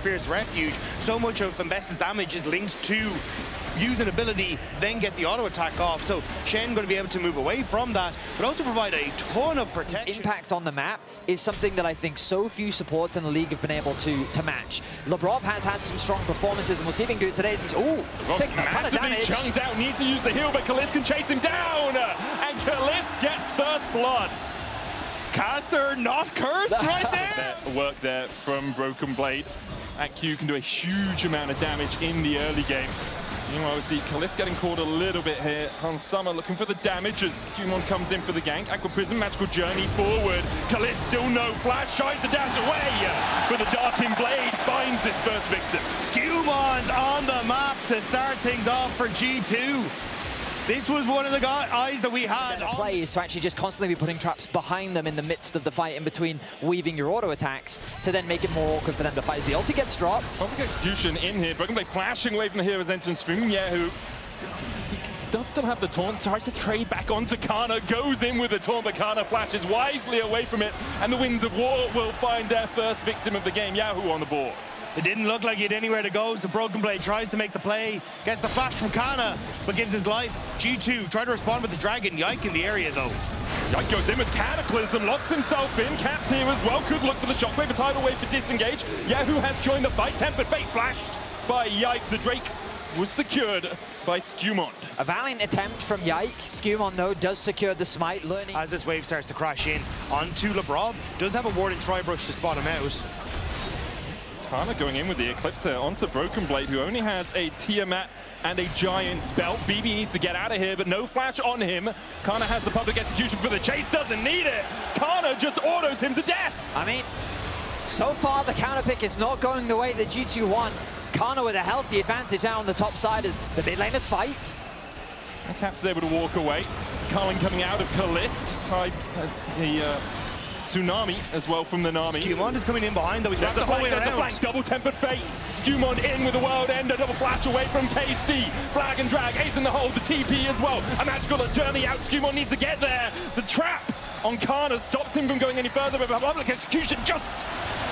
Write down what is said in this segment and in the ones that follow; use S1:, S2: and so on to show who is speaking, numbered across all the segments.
S1: Spirit's Refuge, so much of Ambessa's damage is linked to use an ability, then get the auto attack off. So Shen going to be able to move away from that, but also provide a ton of protection.
S2: His impact on the map is something that I think so few supports in the league have been able to match. Labrov has had some strong performances, and we'll see if he can do it today. He's taking a ton of damage.
S3: Chunked out, needs to use the heal, but Caliste can chase him down, and Caliste gets first blood.
S1: Caster not cursed right there.
S3: Work there from Broken Blade. That Q can do a huge amount of damage in the early game. Meanwhile, we see Caliste getting caught a little bit here. On Summer looking for the damage as SkewMond comes in for the gank. Aqua Prism, magical journey forward. Caliste still no flash, tries to dash away. But the Darkin Blade finds his first victim.
S1: SkewMond on the map to start things off for G2. This was one of the eyes that we had.
S2: The play is to actually just constantly be putting traps behind them in the midst of the fight, in between weaving your auto attacks to then make it more awkward for them to fight. As the ulti gets dropped.
S3: Public execution in here. Broken Blade flashing away from the hero's entrance from kyeahoo. He does still have the taunt, tries to trade back onto Canna, goes in with the taunt, but Canna flashes wisely away from it, and the Winds of War will find their first victim of the game, kyeahoo on the board.
S1: It didn't look like he had anywhere to go, so Broken Blade tries to make the play, gets the flash from Canna, but gives his life. G2 try to respond with the Dragon. Yike in the area, though.
S3: Yike goes in with Cataclysm, locks himself in. Caps here as well, could look for the shockwave, a tidal wave to disengage. kyeahoo has joined the fight, Tempered Fate flashed by Yike. The Drake was secured by SkewMond.
S2: A valiant attempt from Yike. SkewMond, though, does secure the smite, learning.
S1: As this wave starts to crash in onto Labrov, does have a ward and Tri-Brush to spot him out.
S3: Canna going in with the Eclipse here onto Broken Blade, who only has a Tiamat and a Giant's Belt. BB needs to get out of here, but no flash on him. Canna has the public execution for the chase, doesn't need it. Canna just autos him to death.
S2: I mean, so far the counter pick is not going the way that G2 won. Canna with a healthy advantage out on the top side as the mid laners fight.
S3: And Caps is able to walk away. Carlin coming out of Caliste. Type Tsunami as well from the Nami.
S1: SkewMond is coming in behind, though. He's wrapped the whole way around.
S3: There's a flank, double Tempered Fate. SkewMond in with the World Ender, double flash away from KC. Flag and drag, ace in the hole, the TP as well. A magical journey out, SkewMond needs to get there. The trap on Canna stops him from going any further, but public execution just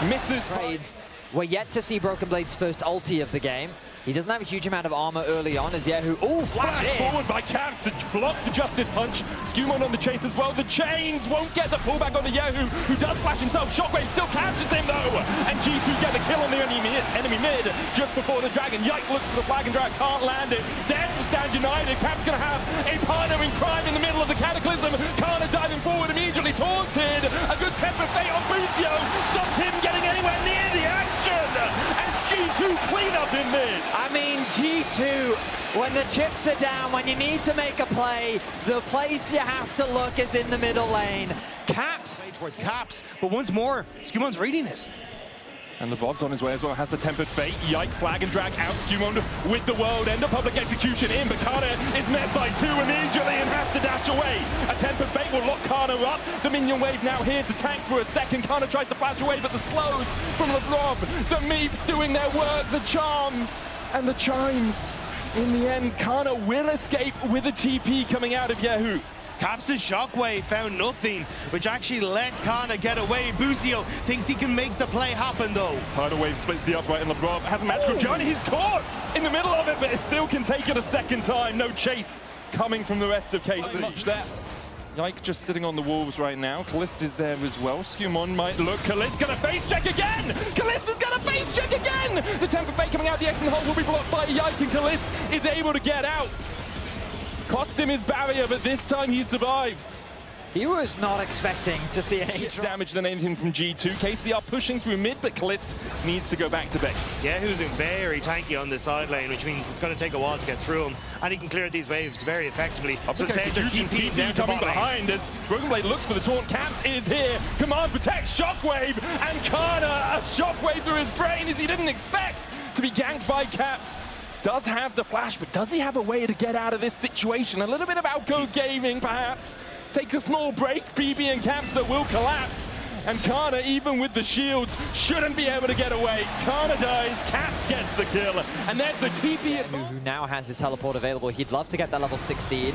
S3: misses.
S2: Trades. We're yet to see Broken Blade's first ulti of the game. He doesn't have a huge amount of armor early on as kyeahoo. Oh, flash
S3: forward by Caps to block the Justice Punch. SkewMond on the chase as well. The chains won't get the pullback on the kyeahoo, who does flash himself. Shockwave still catches him though. And G2 get the kill on the enemy mid just before the Dragon. Yike looks for the flag and drag, can't land it. There's the stand united. Caps gonna have a partner in crime in the middle of the Cataclysm. Canna diving forward, immediately taunted. A good Tempered Fate on Busio. Stopped him getting anywhere near the action. As G2 clean up in mid.
S2: I mean, G2, when the chips are down, when you need to make a play, the place you have to look is in the middle lane. Caps.
S1: Towards Caps, but once more, SkewMond's reading it.
S3: And the Bob's on his way as well, has the Tempered Fate. Yike, flag and drag out, SkewMond with the World Ender, public execution in, but Canna is met by two immediately and has to dash away. A Tempered Fate will lock Canna up. The minion wave now here to tank for a second. Canna tries to flash away, but the slows from Labrov. The Meeps doing their work, the charm and the chimes. In the end, Canna will escape with a TP coming out of kyeahoo.
S1: Caps' Shockwave found nothing, which actually let Canna get away. Busio thinks he can make the play happen, though.
S3: Tidal Wave splits the upright, and Labrov has a magical journey. He's caught in the middle of it, but it still can take it a second time. No chase coming from the rest of KC. Much there. Yike just sitting on the walls right now. Caliste is there as well. SkewMond might look. Caliste gonna face check again! Caliste is gonna face check again! The Tempered Fate coming out the X and hole will be blocked by Yike, and Caliste is able to get out. Cost him his barrier, but this time he survives.
S2: He was not expecting to see any
S3: damage than anything from G2. KCR pushing through mid, but Caliste needs to go back to base.
S1: Yeah, who's very tanky on the side lane, which means it's going to take a while to get through him. And he can clear these waves very effectively.
S3: So TP coming behind as Broken Blade looks for the taunt. Caps is here. Command protects. Shockwave. And Canna, a shockwave through his brain as he didn't expect to be ganked by Caps. Does have the flash, but does he have a way to get out of this situation? A little bit of outcode gaming, perhaps. Take a small break, BB and Caps that will collapse. And Canna, even with the shields, shouldn't be able to get away. Canna dies, Caps gets the kill, and there's the TP.
S2: Who now has his teleport available. He'd love to get that level 16.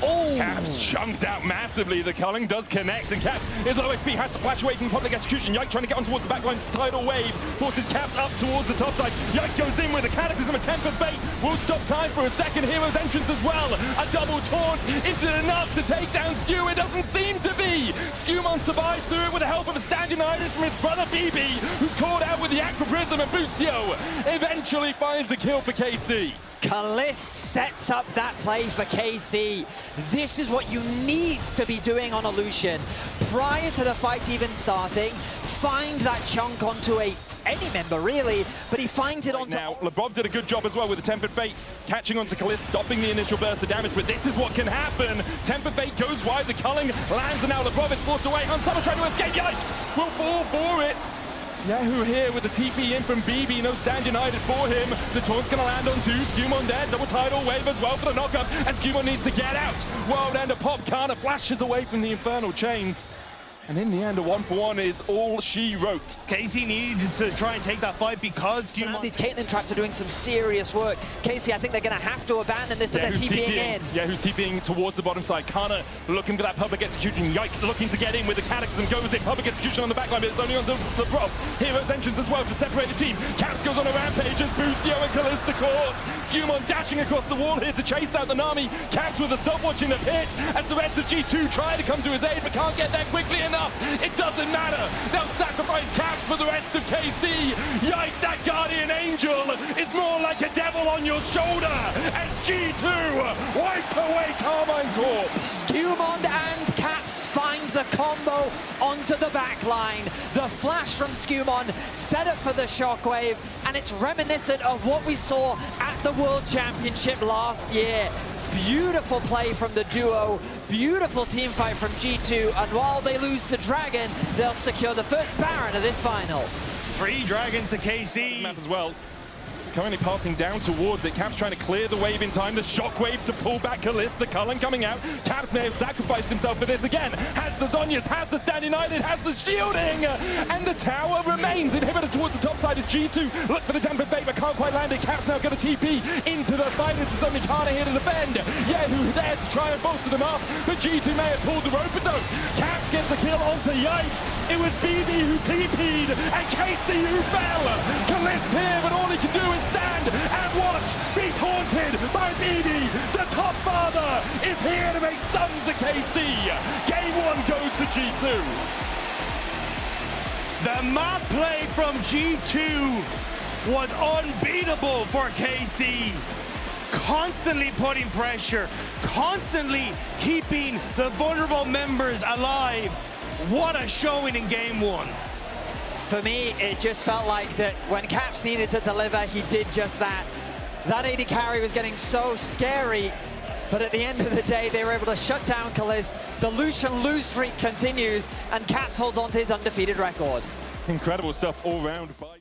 S2: Oh!
S3: Caps chunked out massively. The culling does connect, and Caps is low HP, has to flash away from public execution. Yike trying to get on towards the backline. Tidal wave forces Caps up towards the top side. Yike goes in with a cataclysm, a temper fate. Will stop time for a second hero's entrance as well. A double taunt. Is it enough to take down Skew? It doesn't seem to be. SkewMond survives through it with the help of a stand united from his brother BB, who's caught out with the Aqua Prism, and Busio eventually finds a kill for KC.
S2: Caliste sets up that play for KC. This is what you need to be doing on a Lucian. Prior to the fight even starting, find that chunk onto any member really, but he finds it onto...
S3: Now, Labrov did a good job as well with the Tempered Fate, catching onto Caliste, stopping the initial burst of damage, but this is what can happen. Tempered Fate goes wide, the culling lands, and now Labrov is forced away. Unsummoned trying to escape, Yike will fall for it. kyeahoo here with the TP in from BB, no stand united for him. The taunt's gonna land on 2, SkewMond dead, double tidal wave as well for the knockup, and SkewMond needs to get out. World Ender pop, Canna flashes away from the Infernal Chains. And in the end, a 1-for-1 is all she wrote.
S1: KC needed to try and take that fight because
S2: these Caitlyn traps are doing some serious work. KC, I think they're going to have to abandon this, but they're TPing in.
S3: Yeah, who's TPing towards the bottom side. Canna looking for that public execution. Yike looking to get in with the cataclysm. Goes in, public execution on the backline, but it's only on the Labrov. Hero's entrance as well to separate the team. Caps goes on a rampage as Busio and Caliste caught. SkewMond dashing across the wall here to chase out the Nami. Caps with a stopwatch in the pit as the rest of G2 try to come to his aid, but can't get there quickly enough. It doesn't matter. They'll sacrifice Caps for the rest of KC. Yike, that guardian angel is more like a devil on your shoulder as G2 wipe away Karmine Corp.
S2: SkewMond and Caps find the combo onto the backline. The flash from SkewMond set up for the shockwave, and it's reminiscent of what we saw at the World Championship last year. Beautiful play from the duo, beautiful team fight from G2, and while they lose the Dragon, they'll secure the first Baron of this final.
S1: 3 dragons to KC.
S3: Map as well. Currently pathing down towards it. Caps trying to clear the wave in time. The shockwave to pull back Caliste. The culling coming out. Caps may have sacrificed himself for this again. Has the Zhonya's, has the stand united, has the shielding. And the tower remains. Inhibitor towards the top side is G2. Look for the Tempered Fate, but can't quite land it. Caps now going to TP into the fight. This is only Canna here to defend. kyeahoo there to try and bolster them up. But G2 may have pulled the rope, but don't. Caps gets a kill onto Yike. It was BB who TP'd and KC who fell. Caliste here, but all he can do is stand and watch. Be taunted by BB. The top father is here to make sons of KC. Game 1 goes to G2.
S1: The map play from G2 was unbeatable for KC. Constantly putting pressure, constantly keeping the vulnerable members alive. What a showing in Game 1.
S2: For me, it just felt like that when Caps needed to deliver, he did just that. That AD carry was getting so scary, but at the end of the day, they were able to shut down Caliste. The Lucian lose streak continues, and Caps holds on to his undefeated record.
S3: Incredible stuff all round by